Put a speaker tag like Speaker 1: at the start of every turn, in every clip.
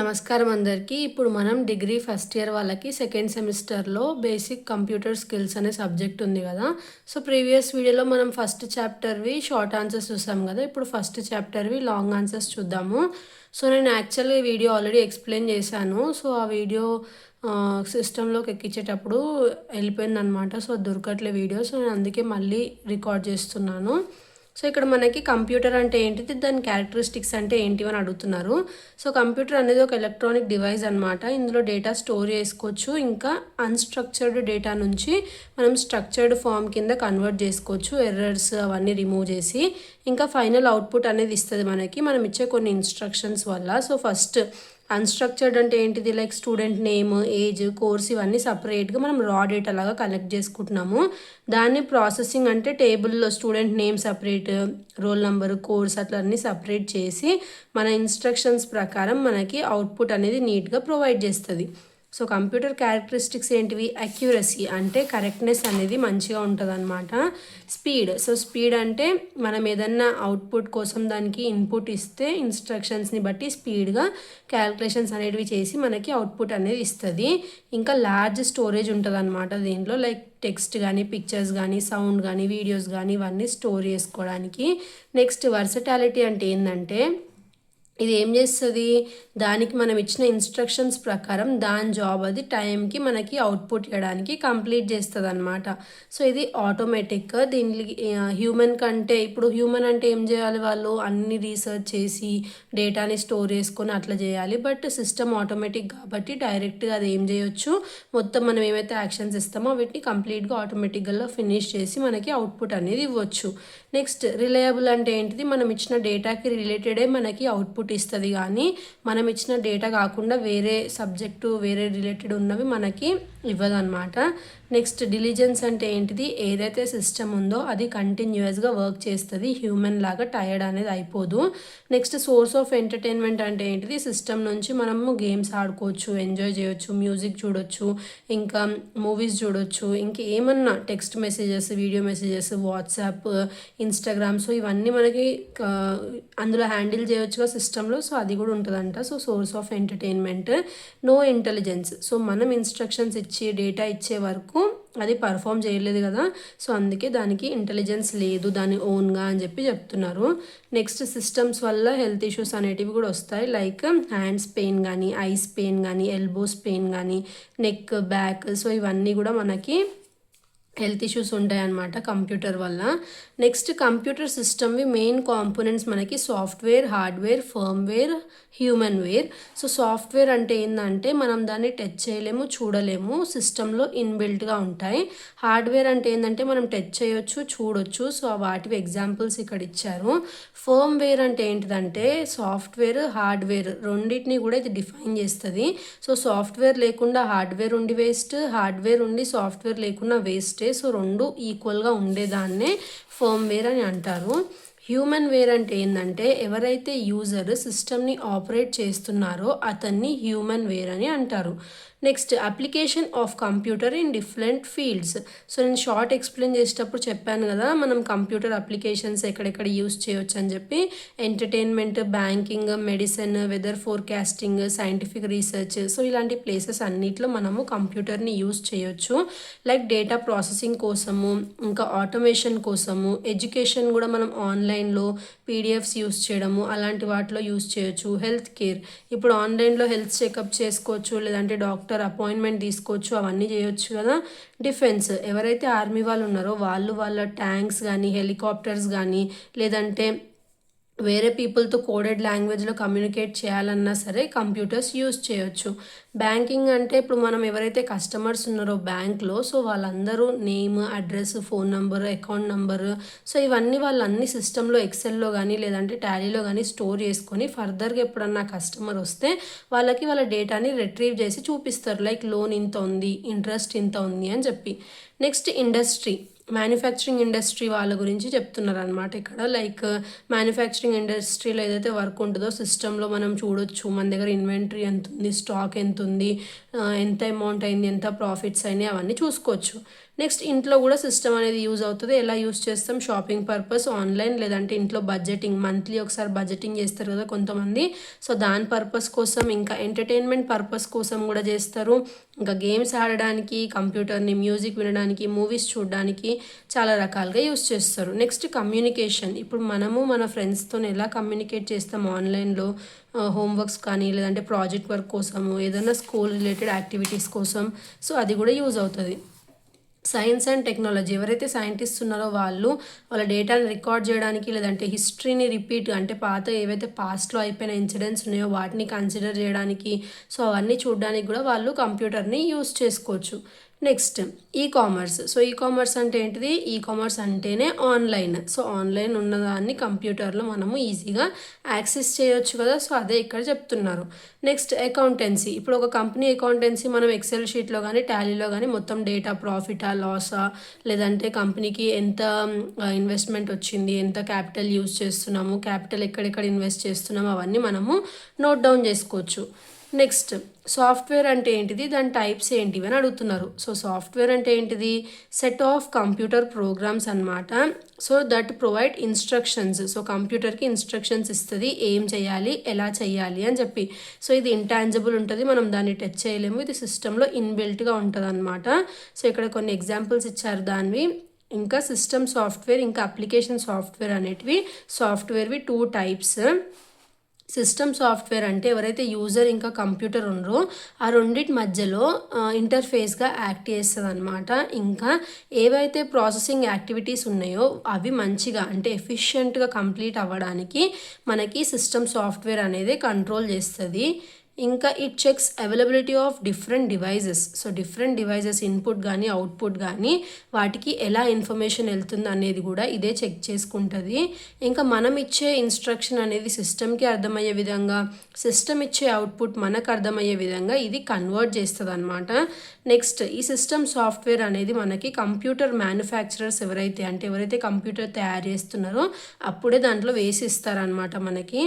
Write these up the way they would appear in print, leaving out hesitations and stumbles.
Speaker 1: నమస్కారం అందరికీ. ఇప్పుడు మనం డిగ్రీ ఫస్ట్ ఇయర్ వాళ్ళకి సెకండ్ సెమిస్టర్లో బేసిక్ కంప్యూటర్ స్కిల్స్ అనే సబ్జెక్ట్ ఉంది కదా. సో ప్రీవియస్ వీడియోలో మనం ఫస్ట్ చాప్టర్వి షార్ట్ ఆన్సర్స్ చూసాం కదా. ఇప్పుడు ఫస్ట్ చాప్టర్వి లాంగ్ ఆన్సర్స్ చూద్దాము. సో నేను యాక్చువల్గా వీడియో ఆల్రెడీ ఎక్స్ప్లెయిన్ చేశాను. సో ఆ వీడియో సిస్టంలోకి ఎక్కించేటప్పుడు వెళ్ళిపోయిందనమాట. సో దొరకట్లే వీడియో. సో నేను అందుకే మళ్ళీ రికార్డ్ చేస్తున్నాను. సో ఇక్కడ మనకి కంప్యూటర్ అంటే ఏంటిది, దాని క్యారెక్టరిస్టిక్స్ అంటే ఏంటివి అని అడుగుతున్నారు. సో కంప్యూటర్ అనేది ఒక ఎలక్ట్రానిక్ డివైస్ అనమాట. ఇందులో డేటా స్టోర్ చేసుకోవచ్చు. ఇంకా అన్స్ట్రక్చర్డ్ డేటా నుంచి మనం స్ట్రక్చర్డ్ ఫామ్ కింద కన్వర్ట్ చేసుకోవచ్చు, ఎర్రర్స్ అవన్నీ రిమూవ్ చేసి. ఇంకా ఫైనల్ అవుట్పుట్ అనేది ఇస్తుంది మనకి, మనం ఇచ్చే కొన్ని ఇన్స్ట్రక్షన్స్ వల్ల. సో ఫస్ట్ అన్స్ట్రక్చర్డ్ అంటే ఏంటిది, like student name, age, course ఇవన్నీ సపరేట్గా మనం రా డేటా లాగా కలెక్ట్ చేసుకుంటున్నాము. దాన్ని ప్రాసెసింగ్ అంటే టేబుల్లో student name separate, roll number, course అట్లా అన్నీ సపరేట్ చేసి మన ఇన్స్ట్రక్షన్స్ ప్రకారం మనకి అవుట్పుట్ అనేది నీట్గా ప్రొవైడ్ చేస్తుంది. సో కంప్యూటర్ క్యారెక్టరిస్టిక్స్ ఏంటివి, అక్యురసీ అంటే కరెక్ట్నెస్ అనేది మంచిగా ఉంటుంది అనమాట. స్పీడ్, సో స్పీడ్ అంటే మనం ఏదన్నా అవుట్పుట్ కోసం దానికి ఇన్పుట్ ఇస్తే ఇన్స్ట్రక్షన్స్ని బట్టి స్పీడ్గా క్యాలిక్యులేషన్స్ అనేటివి చేసి మనకి అవుట్పుట్ అనేది ఇస్తుంది. ఇంకా లార్జ్ స్టోరేజ్ ఉంటుంది అనమాట దీంట్లో, లైక్ టెక్స్ట్ కానీ, పిక్చర్స్ కానీ, సౌండ్ కానీ, వీడియోస్ కానీ ఇవన్నీ స్టోర్ చేసుకోవడానికి. నెక్స్ట్ వర్సటాలిటీ అంటే ఏంటంటే ఇది ఏం చేస్తుంది, దానికి మనం ఇచ్చిన ఇన్స్ట్రక్షన్స్ ప్రకారం దాని జాబ్ అది టైంకి మనకి అవుట్పుట్ ఇవ్వడానికి కంప్లీట్ చేస్తుంది అనమాట. సో ఇది ఆటోమేటిక్. దీనికి హ్యూమన్ కంటే, ఇప్పుడు హ్యూమన్ అంటే ఏం చేయాలి, వాళ్ళు అన్ని రీసెర్చ్ చేసి డేటాని స్టోర్ చేసుకొని అట్లా చేయాలి. బట్ సిస్టమ్ ఆటోమేటిక్ కాబట్టి డైరెక్ట్గా అది ఏం చేయొచ్చు, మొత్తం మనం ఏమైతే యాక్షన్స్ ఇస్తామో వీటిని కంప్లీట్గా ఆటోమేటిక్గా ఫినిష్ చేసి మనకి అవుట్పుట్ అనేది ఇవ్వచ్చు. నెక్స్ట్ రిలయబుల్ అంటే ఏంటిది, మనం ఇచ్చిన డేటాకి రిలేటెడే మనకి అవుట్పుట్ ఇస్తుంది, కానీ మనం ఇచ్చిన డేటా కాకుండా వేరే సబ్జెక్టు వేరే రిలేటెడ్ ఉన్నవి మనకి ఇవ్వదన్నమాట. నెక్స్ట్ డిలిజెన్స్ అంటే ఏంటిది, ఏదైతే సిస్టమ్ ఉందో అది కంటిన్యూస్గా వర్క్ చేస్తుంది, హ్యూమన్ లాగా టైర్డ్ అనేది అయిపోదు. నెక్స్ట్ సోర్స్ ఆఫ్ ఎంటర్టైన్మెంట్ అంటే ఏంటిది, సిస్టమ్ నుంచి మనము గేమ్స్ ఆడుకోవచ్చు, ఎంజాయ్ చేయొచ్చు, మ్యూజిక్ చూడొచ్చు, ఇంకా మూవీస్ చూడొచ్చు, ఇంకా ఏమన్నా text messages, video messages, WhatsApp, Instagram, so ఇవన్నీ మనకి అందులో హ్యాండిల్ చేయొచ్చుగా సిస్టంలో. సో అది కూడా ఉంటుందంట. So source of entertainment. No intelligence, so మనం ఇన్స్ట్రక్షన్స్ ఇచ్చి డేటా ఇచ్చే వరకు అది పర్ఫామ్ చేయలేదు కదా, సో అందుకే దానికి ఇంటెలిజెన్స్ లేదు దాని ఓన్గా అని చెప్పి చెప్తున్నారు. నెక్స్ట్ సిస్టమ్స్ వల్ల హెల్త్ ఇష్యూస్ అనేటివి కూడా వస్తాయి, లైక్ హ్యాండ్స్ పెయిన్ కానీ, ఐస్ పెయిన్ కానీ, ఎల్బోస్ పెయిన్ కానీ, నెక్, బ్యాక్, సో ఇవన్నీ కూడా మనకి హెల్త్ ఇష్యూస్ ఉంటాయన్నమాట కంప్యూటర్ వల్ల. నెక్స్ట్ కంప్యూటర్ సిస్టమ్వి మెయిన్ కాంపోనెంట్స్ మనకి software, hardware, firmware, humanware. So software అంటే ఏంటంటే మనం దాన్ని టచ్ చేయలేము, చూడలేము, సిస్టంలో ఇన్బిల్ట్గా ఉంటాయి. హార్డ్వేర్ అంటే ఏంటంటే మనం టచ్ చేయొచ్చు, చూడొచ్చు, సో వాటివి ఎగ్జాంపుల్స్ ఇక్కడ ఇచ్చారు. ఫర్మ్వేర్ అంటే ఏంటిదంటే సాఫ్ట్వేర్, హార్డ్వేర్ రెండింటిని కూడా ఇది డిఫైన్ చేస్తుంది. సో సాఫ్ట్వేర్ లేకుండా హార్డ్వేర్ ఉండి వేస్ట్, హార్డ్వేర్ ఉండి సాఫ్ట్వేర్ లేకుండా వేస్టే. సో రెండు ఈక్వల్గా ఉండేదాన్నే ఫర్మ్వేర్ అని అంటారు. హ్యూమన్ వేర్ అంటే ఏంటంటే ఎవరైతే యూజర్ సిస్టమ్ని ఆపరేట్ చేస్తున్నారో అతన్ని హ్యూమన్ వేర్ అని అంటారు. Next application of computer in different fields. So నేను షార్ట్ ఎక్స్ప్లెయిన్ చేసేటప్పుడు చెప్పాను కదా మనం కంప్యూటర్ అప్లికేషన్స్ ఎక్కడెక్కడ యూస్ చేయొచ్చు అని చెప్పి. Entertainment, banking, medicine, weather forecasting, scientific research, so ఇలాంటి ప్లేసెస్ అన్నిట్లో మనము కంప్యూటర్ని యూస్ చేయొచ్చు. లైక్ డేటా ప్రాసెసింగ్ కోసము, ఇంకా ఆటోమేషన్ కోసము, ఎడ్యుకేషన్ కూడా మనం ఆన్లైన్లో పీడిఎఫ్స్ యూస్ చేయడము అలాంటి వాటిలో యూస్ చేయొచ్చు. హెల్త్ కేర్, ఇప్పుడు ఆన్లైన్లో హెల్త్ చెకప్ చేసుకోవచ్చు, లేదంటే డాక్టర్ అపాయింట్మెంట్ తీసుకోవచ్చు, అవన్నీ చేయొచ్చు కదా. డిఫెన్స్, ఎవరైతే ఆర్మీ వాళ్ళు ఉన్నారో వాళ్ళ ట్యాంక్స్ కానీ, హెలికాప్టర్స్ కానీ, లేదంటే వేరే పీపుల్తో కోడెడ్ లాంగ్వేజ్లో కమ్యూనికేట్ చేయాలన్నా సరే కంప్యూటర్స్ యూస్ చేయొచ్చు. బ్యాంకింగ్ అంటే ఇప్పుడు మనం ఎవరైతే కస్టమర్స్ ఉన్నారో బ్యాంక్లో, సో వాళ్ళందరూ name, address, phone number, account number, so ఇవన్నీ వాళ్ళన్ని సిస్టంలో ఎక్సెల్లో కానీ లేదంటే టాలీలో కానీ స్టోర్ చేసుకొని ఫర్దర్గా ఎప్పుడన్నా కస్టమర్ వస్తే వాళ్ళకి వాళ్ళ డేటాని రిట్రీవ్ చేసి చూపిస్తారు, లైక్ లోన్ ఇంత ఉంది, ఇంట్రెస్ట్ ఇంత ఉంది అని చెప్పి. నెక్స్ట్ ఇండస్ట్రీ, మ్యానుఫ్యాక్చరింగ్ ఇండస్ట్రీ వాళ్ళ గురించి చెప్తున్నారనమాట ఇక్కడ. లైక్ మ్యానుఫ్యాక్చరింగ్ ఇండస్ట్రీలో ఏదైతే వర్క్ ఉంటుందో సిస్టంలో మనం చూడొచ్చు మన దగ్గర ఇన్వెంటరీ ఎంత ఉంది, స్టాక్ ఎంత ఉంది, ఎంత అమౌంట్ అయింది, ఎంత ప్రాఫిట్స్ అయినాయి, అవన్నీ చూసుకోవచ్చు. నెక్స్ట్ ఇంట్లో కూడా సిస్టమ్ అనేది యూజ్ అవుతుంది. ఎలా యూజ్ చేస్తాం? షాపింగ్ పర్పస్, ఆన్లైన్, లేదంటే ఇంట్లో బడ్జెటింగ్, మంత్లీ ఒకసారి బడ్జెటింగ్ చేస్తారు కదా కొంతమంది, సో దాని పర్పస్ కోసం, ఇంకా ఎంటర్టైన్మెంట్ పర్పస్ కోసం కూడా చేస్తారు. ఇంకా గేమ్స్ ఆడడానికి, కంప్యూటర్ని, మ్యూజిక్ వినడానికి, మూవీస్ చూడడానికి చాలా రకాలుగా యూజ్ చేస్తారు. Next communication. ఇప్పుడు మనము మన ఫ్రెండ్స్తో ఎలా కమ్యూనికేట్ చేస్తాం ఆన్లైన్లో, హోంవర్క్స్ కానీ, లేదంటే ప్రాజెక్ట్ వర్క్ కోసము, ఏదైనా స్కూల్ రిలేటెడ్ యాక్టివిటీస్ కోసం, సో అది కూడా యూజ్ అవుతుంది. Science and technology. ఎవరైతే సైంటిస్ట్ ఉన్నారో వాళ్ళ డేటాని రికార్డ్ చేయడానికి, లేదంటే హిస్టరీని రిపీట్ అంటే పాత ఏవైతే పాస్ట్లో అయిపోయిన ఇన్సిడెంట్స్ ఉన్నాయో వాటిని కన్సిడర్ చేయడానికి, సో అవన్నీ చూడడానికి కూడా వాళ్ళు కంప్యూటర్ని యూజ్ చేసుకోవచ్చు. Next commerce. సో కామర్స్ అంటే ఏంటిది? కామర్స్ అంటేనే ఆన్లైన్. సో ఆన్లైన్ ఉన్నదాన్ని కంప్యూటర్లో మనము ఈజీగా యాక్సెస్ చేయొచ్చు కదా, సో అదే ఇక్కడ చెప్తున్నారు. Next accountancy. ఇప్పుడు ఒక కంపెనీ అకౌంటెన్సీ మనం ఎక్సెల్ షీట్లో కానీ టాలీలో కానీ మొత్తం డేటా, ప్రాఫిటా లాసా, లేదంటే కంపెనీకి ఎంత ఇన్వెస్ట్మెంట్ వచ్చింది, ఎంత క్యాపిటల్ యూజ్ చేస్తున్నాము, క్యాపిటల్ ఎక్కడెక్కడ ఇన్వెస్ట్ చేస్తున్నాము, అవన్నీ మనము నోట్ డౌన్ చేసుకోవచ్చు. నెక్స్ట్ సాఫ్ట్వేర్ అంటే ఏంటిది, దాని టైప్స్ ఏంటివి అని అడుగుతున్నారు. సో సాఫ్ట్వేర్ అంటే ఏంటిది? సెట్ ఆఫ్ కంప్యూటర్ ప్రోగ్రామ్స్ అన్నమాట. So that provide instructions. So కంప్యూటర్కి ఇన్స్ట్రక్షన్స్ ఇస్తుంది ఏం చేయాలి, ఎలా చేయాలి అని చెప్పి. సో ఇది ఇంటాంజిబుల్ ఉంటుంది, మనం దాన్ని టచ్ చేయలేము, ఇది సిస్టంలో ఇన్బిల్ట్గా ఉంటుంది అనమాట. సో ఇక్కడ కొన్ని ఎగ్జాంపుల్స్ ఇచ్చారు దానివి. ఇంకా సిస్టమ్ సాఫ్ట్వేర్, ఇంకా అప్లికేషన్ సాఫ్ట్వేర్ అనేటివి. సాఫ్ట్వేర్వి 2 టైప్స్. సిస్టమ్ సాఫ్ట్వేర్ అంటే ఎవరైతే యూజర్ ఇంకా కంప్యూటర్ ఉన్నారో ఆ రెండింటి మధ్యలో ఇంటర్ఫేస్గా యాక్ట్ చేస్తుంది అనమాట. ఇంకా ఏవైతే ప్రాసెసింగ్ యాక్టివిటీస్ ఉన్నాయో అవి మంచిగా అంటే ఎఫిషియెంట్గా కంప్లీట్ అవ్వడానికి మనకి సిస్టమ్ సాఫ్ట్వేర్ అనేది కంట్రోల్ చేస్తుంది. ఇంకా it checks availability of different devices. So different devices input కానీ అవుట్పుట్ కానీ వాటికి ఎలా ఇన్ఫర్మేషన్ వెళ్తుంది అనేది కూడా ఇదే చెక్ చేసుకుంటుంది. ఇంకా మనం ఇచ్చే ఇన్స్ట్రక్షన్ అనేది సిస్టమ్కి అర్థమయ్యే విధంగా, సిస్టమ్ ఇచ్చే అవుట్పుట్ మనకు అర్థమయ్యే విధంగా ఇది కన్వర్ట్ చేస్తుంది అనమాట. నెక్స్ట్ ఈ సిస్టమ్ సాఫ్ట్వేర్ అనేది మనకి కంప్యూటర్ మ్యానుఫ్యాక్చరర్స్ ఎవరైతే కంప్యూటర్ తయారు చేస్తున్నారో అప్పుడే దాంట్లో వేసి ఇస్తారనమాట మనకి.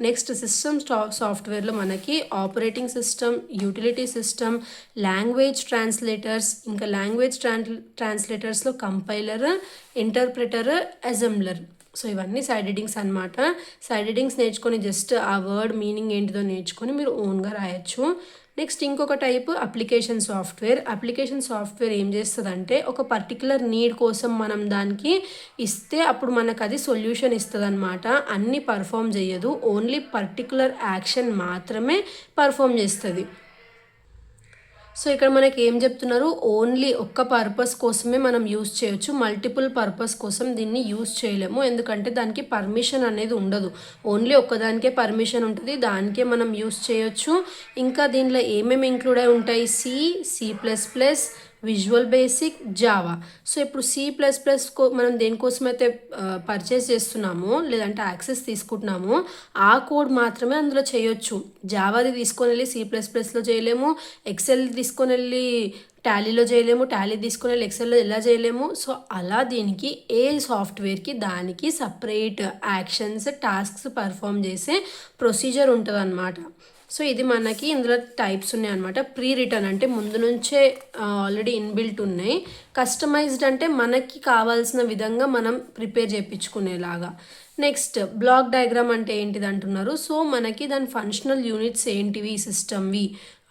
Speaker 1: నెక్స్ట్ సిస్టమ్ సాఫ్ట్వేర్లో మనకి operating system, utility system, language translators, ఇంకా లాంగ్వేజ్ ట్రాన్స్లేటర్స్లో కంపైలర్, ఇంటర్ప్రిటర్, అసెంబ్లర్. సో ఇవన్నీ సైడ్ హెడింగ్స్ అనమాట. సైడ్ హెడింగ్స్ నేర్చుకొని జస్ట్ ఆ వర్డ్ మీనింగ్ ఏంటిదో నేర్చుకొని మీరు ఓన్గా రాయొచ్చు. నెక్స్ట్ ఇంకొక type application software. Application software ఏం చేస్తుందంటే ఒక పర్టికులర్ నీడ్ కోసం మనం దానికి ఇస్తే అప్పుడు మనకు అది సొల్యూషన్ ఇస్తుంది అనమాట. అన్నీ పర్ఫామ్ చేయదు, ఓన్లీ పర్టికులర్ యాక్షన్ మాత్రమే పర్ఫామ్ చేస్తుంది. సో ఇక్కడ మనకి ఏం చెప్తున్నారు? ఓన్లీ ఒక్క పర్పస్ కోసమే మనం యూజ్ చేయొచ్చు, మల్టిపుల్ పర్పస్ కోసం దీన్ని యూజ్ చేయలేము, ఎందుకంటే దానికి పర్మిషన్ అనేది ఉండదు. ఓన్లీ ఒక్కదానికే పర్మిషన్ ఉంటుంది, దానికే మనం యూజ్ చేయొచ్చు. ఇంకా దీనిలో ఏమేమి ఇంక్లూడ్ అయి ఉంటాయి? C++, visual basic, Java. So ఇప్పుడు C++ మనం దేనికోసమైతే పర్చేస్ చేస్తున్నామో లేదంటే యాక్సెస్ తీసుకుంటున్నామో ఆ కోడ్ మాత్రమే అందులో చేయొచ్చు. జావాది తీసుకొని వెళ్ళి C++లో చేయలేము, ఎక్సెల్ తీసుకొని వెళ్ళి టాలీలో చేయలేము, టాలీ తీసుకొని వెళ్ళి ఎక్సెల్లో ఎలా చేయలేము. సో అలా దీనికి ఏ సాఫ్ట్వేర్కి దానికి సపరేట్ యాక్షన్స్, టాస్క్స్ పర్ఫామ్ చేసే ప్రొసీజర్ ఉంటుంది అన్నమాట. సో ఇది మనకి ఇందులో టైప్స్ ఉన్నాయి అనమాట. ప్రీ రిటర్న్ అంటే ముందు నుంచే ఆల్రెడీ ఇన్బిల్ట్ ఉన్నాయి. కస్టమైజ్డ్ అంటే మనకి కావాల్సిన విధంగా మనం ప్రిపేర్ చేయించుకునేలాగా. నెక్స్ట్ బ్లాక్ డయాగ్రామ్ అంటే ఏంటిది అంటున్నారు. సో మనకి దాని ఫంక్షనల్ యూనిట్స్ ఏంటివి సిస్టమ్వి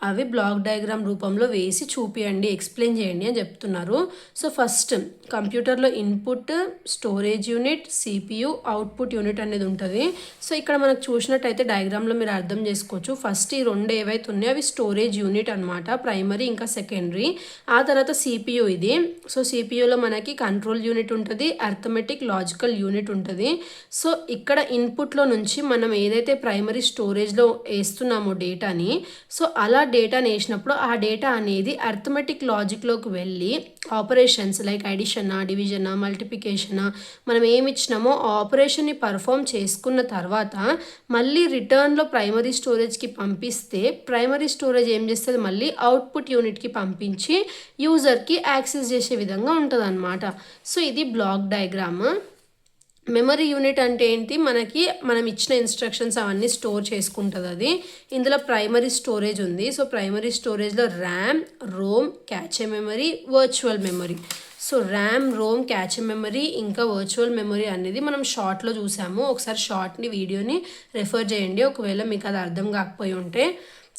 Speaker 1: అవి బ్లాక్ డయాగ్రామ్ రూపంలో వేసి చూపియండి, ఎక్స్ప్లెయిన్ చేయండి అని చెప్తున్నారు. సో ఫస్ట్ కంప్యూటర్లో input, storage unit, CPU, output unit అనేది ఉంటుంది. సో ఇక్కడ మనకు చూసినట్టయితే డయాగ్రామ్లో మీరు అర్థం చేసుకోవచ్చు. ఫస్ట్ ఈ రెండు ఏవైతే ఉన్నాయో అవి స్టోరేజ్ యూనిట్ అనమాట, ప్రైమరీ ఇంకా సెకండరీ. ఆ తర్వాత CPU ఇది. సో CPUలో మనకి కంట్రోల్ యూనిట్ ఉంటుంది, అర్థమెటిక్, లాజికల్ యూనిట్ ఉంటుంది. సో ఇక్కడ ఇన్పుట్లో నుంచి మనం ఏదైతే ప్రైమరీ స్టోరేజ్లో వేస్తున్నామో డేటాని, సో అలా డేటాని వేసినప్పుడు ఆ డేటా అనేది అర్థమెటిక్ లాజిక్లోకి వెళ్ళి ఆపరేషన్స్ లైక్ అడిషనా, డివిజనా, మల్టిప్లికేషనా మనం ఏమి ఇచ్చినామో ఆ ఆపరేషన్ని పర్ఫామ్ చేసుకున్న తర్వాత మళ్ళీ రిటర్న్లో ప్రైమరీ స్టోరేజ్కి పంపిస్తే ప్రైమరీ స్టోరేజ్ ఏం చేస్తుంది, మళ్ళీ అవుట్పుట్ యూనిట్కి పంపించి యూజర్కి యాక్సెస్ చేసే విధంగా ఉంటుంది అన్నమాట. సో ఇది బ్లాక్ డయాగ్రామ్. మెమరీ యూనిట్ అంటే ఏంటి, మనం ఇచ్చిన ఇన్స్ట్రక్షన్స్ అవన్నీ స్టోర్ చేసుకుంటుంది అది. ఇందులో ప్రైమరీ స్టోరేజ్ ఉంది. సో ప్రైమరీ స్టోరేజ్లో RAM, ROM, cache memory, virtual memory. So RAM, ROM, cache memory ఇంకా వర్చువల్ మెమరీ అనేది మనం షార్ట్లో చూసాము. ఒకసారి షార్ట్ని వీడియోని రెఫర్ చేయండి ఒకవేళ మీకు అది అర్థం కాకపోయి ఉంటే.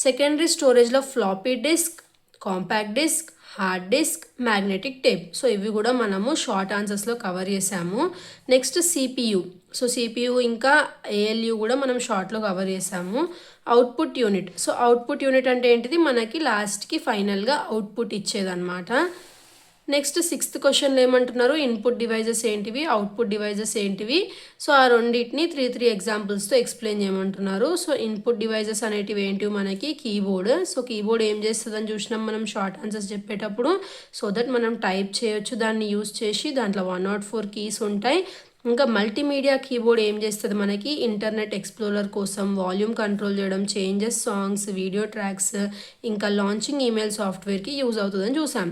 Speaker 1: సెకండరీ స్టోరేజ్లో floppy disk, compact disk, hard disk, magnetic tape. So ఇవి కూడా మనము షార్ట్ ఆన్సర్స్లో కవర్ చేసాము. Next CPU. సో సిపియు ఇంకా ఏఎల్యు కూడా మనం షార్ట్లో కవర్ చేసాము. Output unit. So output unit అంటే ఏంటిది, మనకి లాస్ట్కి ఫైనల్గా అవుట్పుట్ ఇచ్చేదన్నమాట. నెక్స్ట్ 6th క్వశ్చన్లో ఏమంటున్నారు, ఇన్పుట్ డివైజెస్ ఏంటివి, అవుట్పుట్ డివైజెస్ ఏంటివి. సో ఆ రెండింటిని 3 ఎగ్జాంపుల్స్తో ఎక్స్ప్లెయిన్ చేయమంటున్నారు. సో ఇన్పుట్ డివైజెస్ అనేటివి ఏంటివి, మనకి కీబోర్డ్. సో కీబోర్డ్ ఏం చేస్తుందని చూసినాం మనం షార్ట్ ఆన్సర్స్ చెప్పేటప్పుడు. సో దట్ మనం టైప్ చేయొచ్చు దాన్ని యూస్ చేసి. దాంట్లో 104 కీస్ ఉంటాయి. ఇంకా మల్టీమీడియా కీబోర్డ్ ఏం చేస్తుంది, మనకి ఇంటర్నెట్ ఎక్స్ప్లోరర్ కోసం వాల్యూమ్ కంట్రోల్ చేయడం, చేంజెస్ సాంగ్స్, వీడియో ట్రాక్స్, ఇంకా లాంచింగ్ ఈమెయిల్ సాఫ్ట్వేర్కి యూజ్ అవుతుందని చూసాం.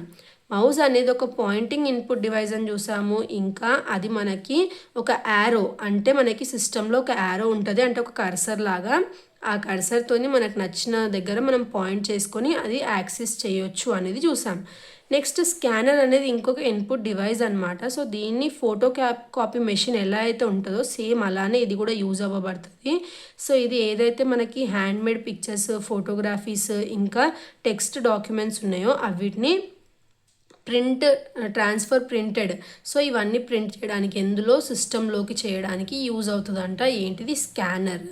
Speaker 1: మౌస్ అనేది ఒక పాయింటింగ్ ఇన్పుట్ డివైస్ అని చూసాము. ఇంకా అది మనకి ఒక యారో, అంటే మనకి సిస్టంలో ఒక యారో ఉంటుంది, అంటే ఒక కర్సర్ లాగా. ఆ కర్సర్తోని మనకు నచ్చిన దగ్గర మనం పాయింట్ చేసుకొని అది యాక్సెస్ చేయొచ్చు అనేది చూసాం. నెక్స్ట్ స్కానర్ అనేది ఇంకొక ఇన్పుట్ డివైస్ అనమాట. సో దీన్ని ఫోటో కాపీ మెషిన్ ఎలా అయితే ఉంటుందో సేమ్ అలానే ఇది కూడా యూజ్ అవ్వబడుతుంది. సో ఇది ఏదైతే మనకి హ్యాండ్మేడ్ పిక్చర్స్, ఫోటోగ్రఫీస్ ఇంకా టెక్స్ట్ డాక్యుమెంట్స్ ఉన్నాయో అవిటిని ట్రాన్స్ఫర్ ప్రింటెడ్. సో ఇవన్నీ ప్రింట్ చేయడానికి ఎందులో సిస్టంలోకి చేయడానికి యూజ్ అవుతుందంట. ఏంటిది, స్కానర్.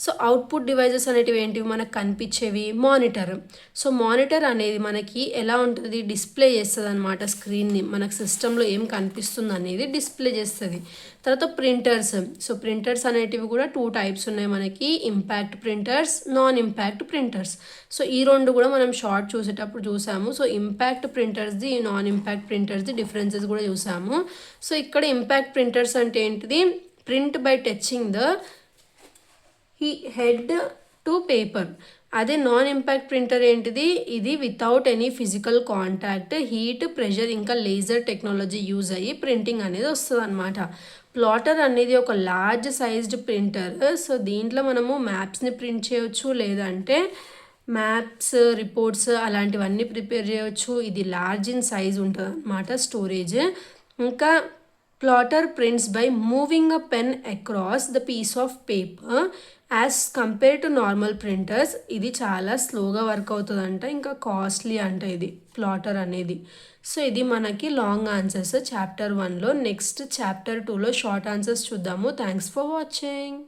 Speaker 1: సో అవుట్పుట్ డివైజెస్ అనేటివి ఏంటివి, మనకు కనిపించేవి మానిటర్. సో మానిటర్ అనేది మనకి ఎలా ఉంటుంది, డిస్ప్లే చేస్తుంది అనమాట స్క్రీన్ని. మనకు సిస్టంలో ఏం కనిపిస్తుంది అనేది డిస్ప్లే చేస్తుంది. తర్వాత ప్రింటర్స్. సో ప్రింటర్స్ అనేటివి కూడా 2 టైప్స్ ఉన్నాయి మనకి, impact printers, non impact printers. So ఈ రెండు కూడా మనం షార్ట్ చూసేటప్పుడు చూసాము. సో ఇంపాక్ట్ ప్రింటర్స్ది, నాన్ ఇంపాక్ట్ ప్రింటర్స్ది డిఫరెన్సెస్ కూడా చూసాము. సో ఇక్కడ ఇంపాక్ట్ ప్రింటర్స్ అంటే ఏంటిది, print by touching the head to paper. అదే నాన్ ఇంపాక్ట్ ప్రింటర్ ఏంటిది, ఇది without any physical contact, heat, pressure ఇంకా లేజర్ టెక్నాలజీ యూజ్ అయ్యి ప్రింటింగ్ అనేది వస్తుంది అనమాట. ప్లాటర్ అనేది ఒక లార్జ్ సైజ్డ్ ప్రింటర్. సో దీంట్లో మనము మ్యాప్స్ని ప్రింట్ చేయొచ్చు, లేదంటే మ్యాప్స్, రిపోర్ట్స్ అలాంటివన్నీ ప్రిపేర్ చేయొచ్చు. ఇది లార్జ్ ఇన్ సైజ్ ఉంటుంది అనమాట స్టోరేజ్. ఇంకా plotter prints by moving a pen across the piece of paper as compare to normal printers. ఇది చాలా స్లోగా వర్క్ అవుతుందంట, ఇంకా కాస్ట్లీ అంట ఇది ప్లాటర్ అనేది. సో ఇది మనకి లాంగ్ ఆన్సర్స్ చాప్టర్ 1లో. నెక్స్ట్ చాప్టర్ 2లో షార్ట్ ఆన్సర్స్ చూద్దాము. Thanks for watching.